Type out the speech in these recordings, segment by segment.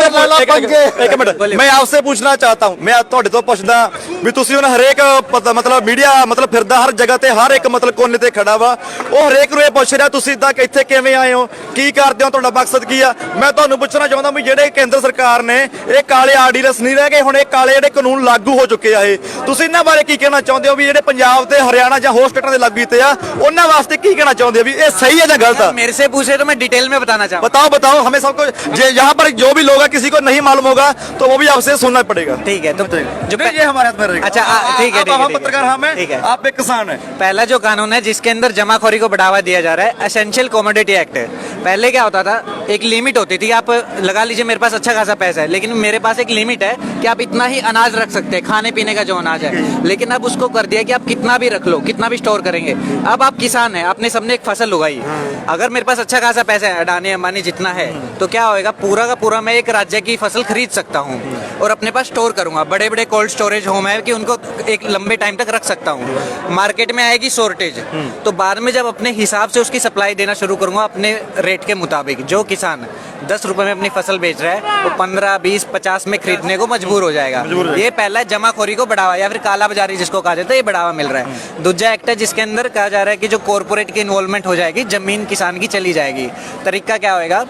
एक मिनट मैं आपसे पूछना चाहता हूं, मैं ਤੁਹਾਡੇ ਤੋਂ ਪੁੱਛਦਾ ਵੀ ਤੁਸੀਂ ਹੁਣ ਹਰੇਕ ਮਤਲਬ ਮੀਡੀਆ ਮਤਲਬ ਫਿਰਦਾ ਹਰ ਜਗ੍ਹਾ ਤੇ ਹਰ ਇੱਕ ਮਤਲਬ ਕੋਨੇ ਤੇ ਖੜਾ ਵਾ, ਉਹ ਹਰੇਕ ਨੂੰ ਇਹ ਪੁੱਛ ਰਿਹਾ ਤੁਸੀਂ ਤੱਕ ਇੱਥੇ ਕਿਵੇਂ ਆਏ ਹੋ, ਕੀ ਕਰਦੇ ਹੋ, ਤੁਹਾਡਾ ਮਕਸਦ ਕੀ ਆ। ਮੈਂ ਤੁਹਾਨੂੰ ਪੁੱਛਣਾ ਚਾਹੁੰਦਾ ਵੀ ਜਿਹੜੇ ਕੇਂਦਰ ਸਰਕਾਰ ਨੇ ਇਹ ਕਾਲੇ ਆਰਡੀਨੈਂਸ ਨਹੀਂ ਰਹਿ ਗਏ, ਹੁਣ ਇਹ ਕਾਲੇ ਜਿਹੜੇ ਕਾਨੂੰਨ ਲਾਗੂ ਹੋ ਚੁੱਕੇ ਆ, ਇਹ ਤੁਸੀਂ ਇਹਨਾਂ ਬਾਰੇ ਕੀ ਕਹਿਣਾ ਚਾਹੁੰਦੇ ਹੋ ਵੀ ਜਿਹੜੇ ਪੰਜਾਬ ਤੇ ਹਰਿਆਣਾ ਜਾਂ ਹੋਰ ਸਟੇਟਾਂ ਦੇ ਲਾਗੂ ਕੀਤੇ ਆ ਉਹਨਾਂ ਵਾਸਤੇ ਕੀ ਕਹਿਣਾ ਚਾਹੁੰਦੇ ਹੋ ਵੀ ਇਹ सही है या गलत है? मेरे से पूछे तो मैं डिटेल में बताना चाहूँ। बताओ बताओ हमें सबको, यहाँ पर जो भी लोग हैं किसी को नहीं मालूम होगा तो वो भी आपसे सुनना पड़ेगा। ठीक है, तो जो ये हमारे हाथ में रहेगा। अच्छा ठीक है, हम पत्रकार हमें, ठीक है, आप एक किसान है। पहला जो कानून है जिसके अंदर जमाखोरी को बढ़ावा दिया जा रहा है, एसेंशियल कमोडिटी एक्ट है। पहले क्या होता था, एक लिमिट होती थी, आप लगा लीजिए मेरे पास अच्छा खासा पैसा है लेकिन मेरे पास एक लिमिट है कि आप इतना ही अनाज रख सकते हैं, खाने पीने का जो अनाज है, लेकिन अब उसको कर दिया कि आप कितना भी रख लो, कितना भी स्टोर करेंगे। अब आप किसान हैं, आपने सबने एक फसल उगाई, अगर मेरे पास अच्छा खासा पैसा है, अडानी अंबानी जितना है, तो क्या होएगा, पूरा का पूरा मैं एक राज्य की फसल खरीद सकता हूँ और अपने पास स्टोर करूंगा। बड़े बड़े कोल्ड स्टोरेज होम है कि उनको एक लंबे टाइम तक रख सकता हूँ। मार्केट में आएगी शॉर्टेज, तो बाद में जब अपने हिसाब से उसकी सप्लाई देना शुरू करूंगा अपने रेट के मुताबिक, जो किसान 10 रुपए में अपनी फसल बेच रहा है वो 15, 20, 50 में खरीदने को मजबूर हो जाएगा। ये पहला जमाखोरी को बढ़ावा या फिर काला बाजारी जिसको कहा जाता है, ये बढ़ावा मिल रहा है। दूसरा एक्ट है जिसके अंदर कहा जा रहा है कि जो कॉर्पोरेट की इन्वॉल्वमेंट हो जाएगी, जमीन किसान की चली जाएगी। तरीका क्या होएगा,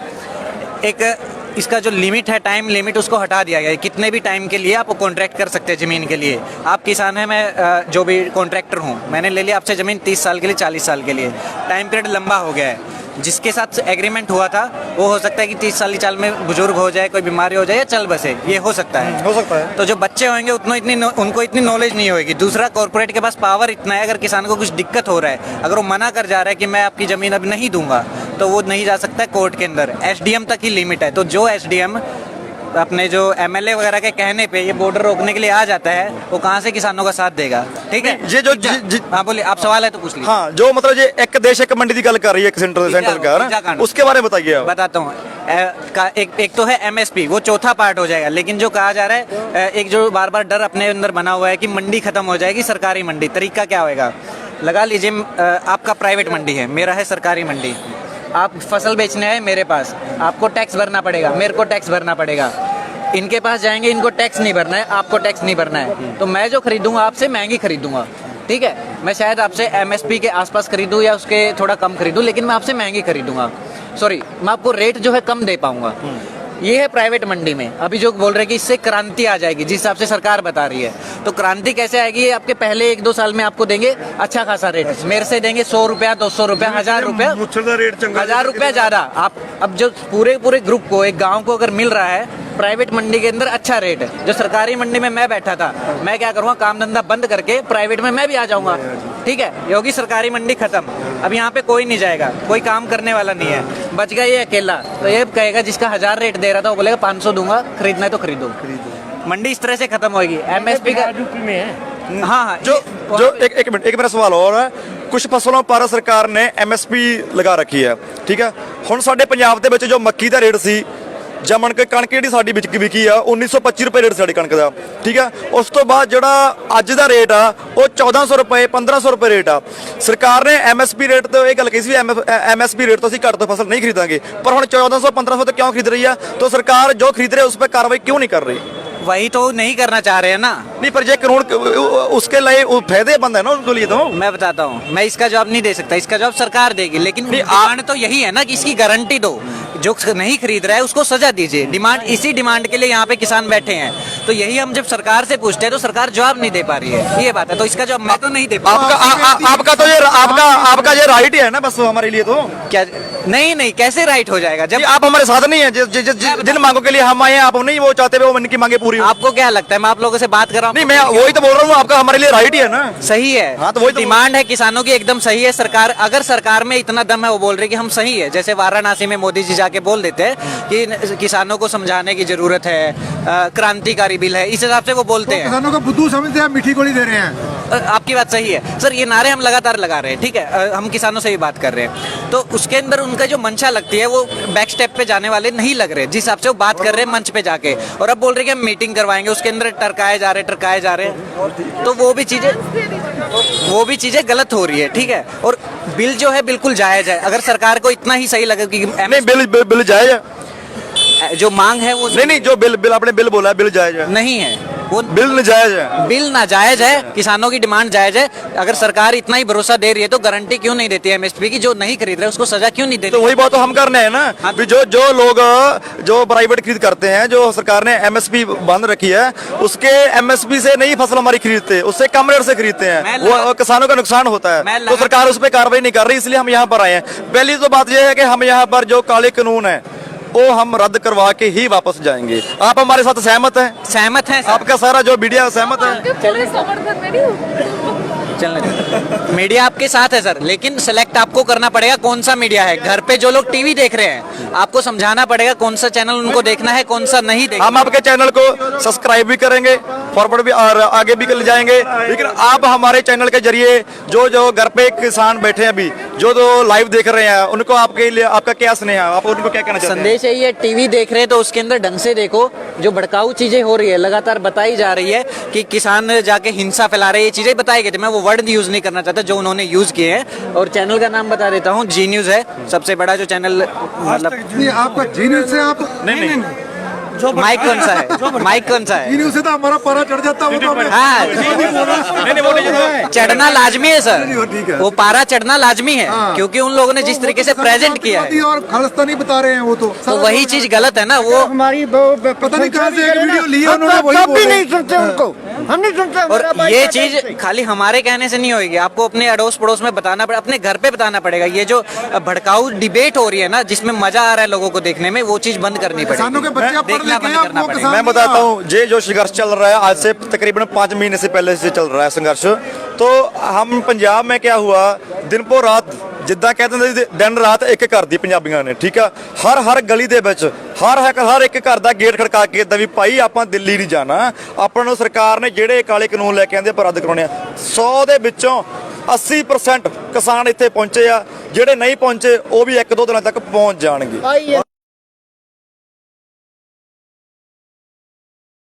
एक इसका जो लिमिट है, टाइम लिमिट, उसको हटा दिया गया है। कितने भी टाइम के लिए आप कॉन्ट्रैक्ट कर सकते हैं ज़मीन के लिए। आप किसान हैं, मैं जो भी कॉन्ट्रैक्टर हूँ, मैंने ले लिया आपसे ज़मीन 30 साल के लिए, 40 साल के लिए, टाइम पीरियड लंबा हो गया है। जिसके साथ एग्रीमेंट हुआ था वो हो सकता है कि 30 साल साल में बुजुर्ग हो जाए, कोई बीमारी हो जाए या चल बसे, ये हो सकता है, हो सकता है। तो जो बच्चे होंगे उनको इतनी नॉलेज नहीं होगी। दूसरा, कॉर्पोरेट के पास पावर इतना है, अगर किसान को कुछ दिक्कत हो रहा है, अगर वो मना कर जा रहा है कि मैं आपकी ज़मीन अब नहीं दूंगा, तो वो नहीं जा सकता है कोर्ट के अंदर। एसडीएम तक ही लिमिट है, तो जो एसडीएम अपने जो एमएलए वगैरह के कहने पे ये बॉर्डर रोकने के लिए आ जाता है, वो कहाँ से किसानों का साथ देगा। ठीक है, ये जो हाँ बोलिए, आप सवाल है तो पूछ लीजिए। हाँ, जो मतलब ये एक देश एक मंडी की गल कर रही है सेंट्रल का, उसके बारे में बताइए। बताता हूँ, एक तो है एमएसपी, वो चौथा पार्ट हो जाएगा। लेकिन जो कहा जा रहा है, एक जो बार बार डर अपने अंदर बना हुआ है कि मंडी खत्म हो जाएगी, सरकारी मंडी। तरीका क्या होएगा, लगा लीजिए आपका प्राइवेट मंडी है, मेरा है सरकारी मंडी। आप फसल बेचने आए मेरे पास, आपको टैक्स भरना पड़ेगा, मेरे को टैक्स भरना पड़ेगा। इनके पास जाएंगे, इनको टैक्स नहीं भरना है, आपको टैक्स नहीं भरना है, तो मैं जो खरीदूंगा आपसे महंगी खरीदूंगा। ठीक है, मैं शायद आपसे एमएसपी के आसपास खरीदूं या उसके थोड़ा कम खरीदूं, लेकिन मैं आपसे महंगी खरीदूंगा। सॉरी, मैं आपको रेट जो है कम दे पाऊंगा। ये है प्राइवेट मंडी में। अभी जो बोल रहे हैं कि इससे क्रांति आ जाएगी, जिस हिसाब से सरकार बता रही है, तो क्रांति कैसे आएगी, ये आपके पहले 1-2 साल में आपको देंगे अच्छा खासा रेट, मेरे से देंगे 100 रुपया, 200 रुपया, 1000 रुपया, 1000 रुपया ज्यादा। आप अब जो पूरे ग्रुप को, एक गाँव को अगर मिल रहा है प्राइवेट मंडी के अंदर अच्छा रेट है, जो सरकारी मंडी में मैं बैठा था, मैं क्या करूँगा, काम धंधा बंद करके प्राइवेट में मैं भी आ जाऊंगा। ठीक है, ये होगी सरकारी मंडी खत्म। अब यहाँ पे कोई नहीं जाएगा, कोई काम करने वाला नहीं है, बच गया ये अकेला। तो ये कहेगा जिसका 1000 रेट दे रहा था वो बोलेगा 500 दूंगा, खरीदना है तो खरीदो। मंडी इस तरह से खत्म होगी। एमएसपी का हाँ, जो एक मिनट, एक मेरा सवाल और है। कुछ फसलों पर सरकार ने एमएसपी लगा रखी है, ठीक है। हुण साडे पंजाब दे विच जो मक्की दा रेट सी, जमन के कणक जी साडी विकी आ 1925 रुपए रेट साडी कणक का, ठीक है। उस तो बाद जो अज का रेट आ वो 1400 रुपए, 1500 रुपए रेट आ। सरकार ने एमएसपी रेट तो यह गल कही सी एमएसपी रेट तो असीं घट तो फसल नहीं खरीदांगे, पर हुण 1400-1500 तो क्यों खरीद रही है? तो सरकार जो खरीद रही है उस पर कार्रवाई क्यों नहीं कर रही? वही तो नहीं करना चाह रहे हैं ना। नहीं, पर ये कानून उसके लिए फायदेमंद है ना उनके लिए। तो मैं बताता हूँ, मैं इसका जवाब नहीं दे सकता, इसका जवाब सरकार देगी। लेकिन डिमांड तो यही है ना कि इसकी गारंटी दो, जो नहीं खरीद रहा है उसको सजा दीजिए। डिमांड, इसी डिमांड के लिए यहाँ पे किसान बैठे हैं। तो यही हम जब सरकार से पूछते हैं तो सरकार जवाब नहीं दे पा रही है, ये बात है। तो इसका जवाब मैं तो नहीं दे पा आपका ये राइट है ना, बस हमारे लिए तो क्या नहीं, कैसे राइट हो जाएगा जब आप हमारे साथ नहीं है? जिन मांगों के लिए हम आए हैं आप नहीं वो चाहते वो उनकी मांगे पूरी। आपको क्या लगता है मैं आप लोगों से बात कर रहा हूँ? नहीं, मैं वही तो बोल रहा हूँ, आपका हमारे लिए राइट ही है ना। सही है। हाँ, तो वही डिमांड है किसानों की, एकदम सही है। सरकार, अगर सरकार में इतना दम है, वो बोल रही कि हम सही है, जैसे वाराणसी में मोदी जी जाके बोल देते हैं कि किसानों को समझाने की जरूरत है, क्रांतिकारी बिल है, इस हिसाब से वो बोलते हैं। किसानों को बुद्धू समझते हैं, मीठी गोली दे रहे हैं। आपकी बात सही है सर, ये नारे हम लगातार लगा रहे हैं, ठीक है, हम किसानों से भी बात कर रहे हैं। तो उसके अंदर उनका जो मंशा लगती है वो बैक स्टेप पे जाने वाले नहीं लग रहे, जिस हिसाब से वो बात कर रहे हैं मंच पे जाके। और अब बोल रहे हैं कि हम मीटिंग करवाएंगे, उसके अंदर टरकाए जा रहे हैं, तो वो भी चीजें गलत हो रही है। ठीक है, और बिल जो है बिल्कुल जायज है। अगर सरकार को इतना ही सही लगे कि बिल जायज है, जो मांग है वो नहीं नहीं, जो बिल बिल आपने बिल बोला है, बिल जायज है, नहीं है, वो बिल नाजायज है। बिल नाजायज है, किसानों की डिमांड जायज है। अगर सरकार इतना ही भरोसा दे रही है तो गारंटी क्यों नहीं देती है एमएसपी की? जो नहीं खरीद रहे उसको सजा क्यों नहीं तो देती? वही बात तो हम करने हैं ना, हाँ। भी जो जो लोग जो प्राइवेट खरीद करते हैं, जो सरकार ने एमएसपी बंद रखी है, उसके एमएसपी से नहीं फसल हमारी खरीदते, उससे कम रेट से खरीदते मैं हैं, लगा- वो किसानों का नुकसान होता मैं है। तो लगा- सरकार उस पर कार्रवाई नहीं कर रही, इसलिए हम यहाँ पर आए हैं। पहली तो बात यह है कि हम यहाँ पर जो काले कानून है वो हम रद्द करवा के ही वापस जाएंगे। आप हमारे साथ सहमत हैं? सहमत है आपका सारा जो मीडिया सहमत है? पूरे समर्थन में नहीं हूँ। चलने दो। मीडिया आपके साथ है सर, लेकिन सिलेक्ट आपको करना पड़ेगा कौन सा मीडिया है। घर पे जो लोग टीवी देख रहे हैं, आपको समझाना पड़ेगा कौन सा चैनल उनको देखना है, कौन सा नहीं देखना। हम आपके चैनल को सब्सक्राइब भी करेंगे, फॉरवर्ड भी और आगे भी ले जाएंगे। लेकिन आप हमारे चैनल के जरिए जो जो घर पे किसान बैठे हैं अभी, जो जो लाइव देख रहे हैं, उनको आपके लिए आपका क्या स्नेह है, आप उनको क्या कहना चाहते हैं? संदेश है ये, टीवी देख रहे हैं तो उसके अंदर ढंग से देखो। जो भड़काऊ चीजें हो रही है, लगातार बताई जा रही है कि किसान जाके हिंसा फैला रहे हैं, ये चीजें बताई गई थी। मैं वो वर्ड यूज नहीं करना चाहता जो उन्होंने यूज किए हैं। और चैनल का नाम बता देता हूँ, जी न्यूज है, सबसे बड़ा जो चैनल, मतलब नहीं, आपका जी न्यूज से आप नहीं माइक कौन सा है, माइक कौन सा जी है? न्यूज से तो हमारा पारा चढ़ जाता है, वो तो हमें- हाँ, नहीं वो नहीं, चढ़ना लाजमी है नहीं, वो ठीक सर, है। वो पारा चढ़ना लाजमी है, हाँ। क्योंकि उन लोगों ने जिस तरीके से प्रेजेंट किया है, और खालिस्तानी बता रहे हैं वो तो तो वही चीज गलत है ना। वो हमारी पता नहीं कहाँ से एक वीडियो लिया उन्होंने, वही कभी बोल रहे नहीं हैं। सुनते उनको, हम नहीं सुनते। और मेरा भाई ये क्या चीज कहते हैं? खाली हमारे कहने से नहीं होगी, आपको अपने अड़ोस पड़ोस में बताना पड़ेगा, अपने घर पे बताना पड़ेगा। ये जो भड़काऊ डिबेट हो रही है ना, जिसमें मजा आ रहा है लोगों को देखने में, वो चीज बंद करनी पड़ेगी। किसानों के बच्चे अब पढ़ देखना लिखे बंद हैं, करना वो पड़ेगा। किसान मैं बताता हूँ, ये जो संघर्ष चल रहा है आज से तकरीबन 5 महीने से पहले से चल रहा है संघर्ष। तो हम पंजाब में क्या हुआ, दिन पो रात ਜਿੱਦਾਂ ਕਹਿੰਦੇ ਨੇ ਦਿਨ ਰਾਤ ਇੱਕ ਘਰ ਦੀ ਪੰਜਾਬੀਆਂ ਨੇ, ਠੀਕ ਆ, ਹਰ ਗਲੀ ਦੇ ਵਿੱਚ ਹਰ ਇੱਕ ਘਰ ਦਾ ਗੇਟ ਖੜਕਾ ਕੇ ਇਦਾਂ ਵੀ ਭਾਈ ਆਪਾਂ ਦਿੱਲੀ ਨਹੀਂ ਜਾਣਾ, ਆਪਾਂ ਨੂੰ ਸਰਕਾਰ ਨੇ ਜਿਹੜੇ ਕਾਲੇ ਕਾਨੂੰਨ ਲੈ ਕੇ ਆਂਦੇ ਪਰ ਰੱਦ ਕਰਾਉਣੇ ਆ। 100 ਦੇ ਵਿੱਚੋਂ 80% ਕਿਸਾਨ ਇੱਥੇ ਪਹੁੰਚੇ ਆ, ਜਿਹੜੇ ਨਹੀਂ ਪਹੁੰਚੇ ਉਹ ਵੀ 1-2 ਦਿਨਾਂ ਤੱਕ ਪਹੁੰਚ ਜਾਣਗੇ। भाई ये